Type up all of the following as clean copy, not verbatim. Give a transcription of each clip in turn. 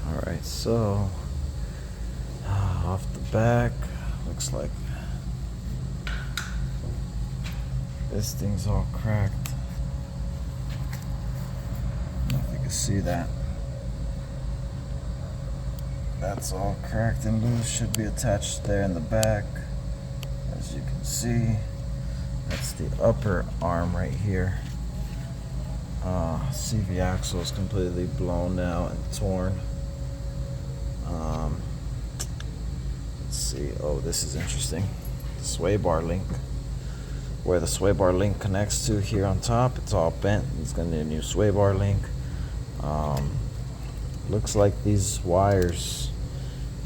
Alright, so off the back, looks like this thing's all cracked. I don't know if you can see that. That's all cracked and loose. Should be attached there in the back. As you can see, that's the upper arm right here. CV axle is completely blown out and torn. Let's see. Oh, this is interesting. The sway bar link. Where the sway bar link connects to here on top, it's all bent. It's gonna need a new sway bar link. Looks like these wires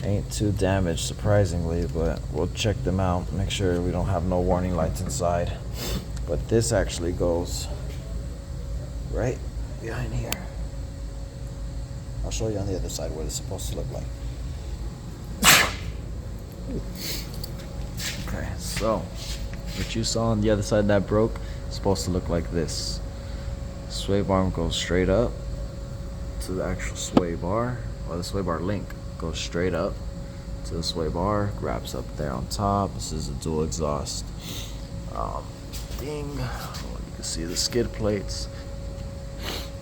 ain't too damaged, surprisingly, but we'll check them out, make sure we don't have no warning lights inside. But this actually goes right behind here. I'll show you on the other side what it's supposed to look like. Okay, so what you saw on the other side that broke is supposed to look like this. Sway bar goes straight up to the actual sway bar, or the sway bar link goes straight up to the sway bar, grabs up there on top. This is a dual exhaust thing. You can see the skid plates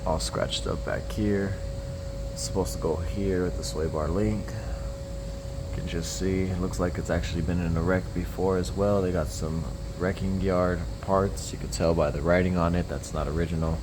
all scratched up back here. It's supposed to go here with the sway bar link. You can just see, it looks like it's actually been in a wreck before as well. They got some wrecking yard parts. You can tell by the writing on it, that's not original.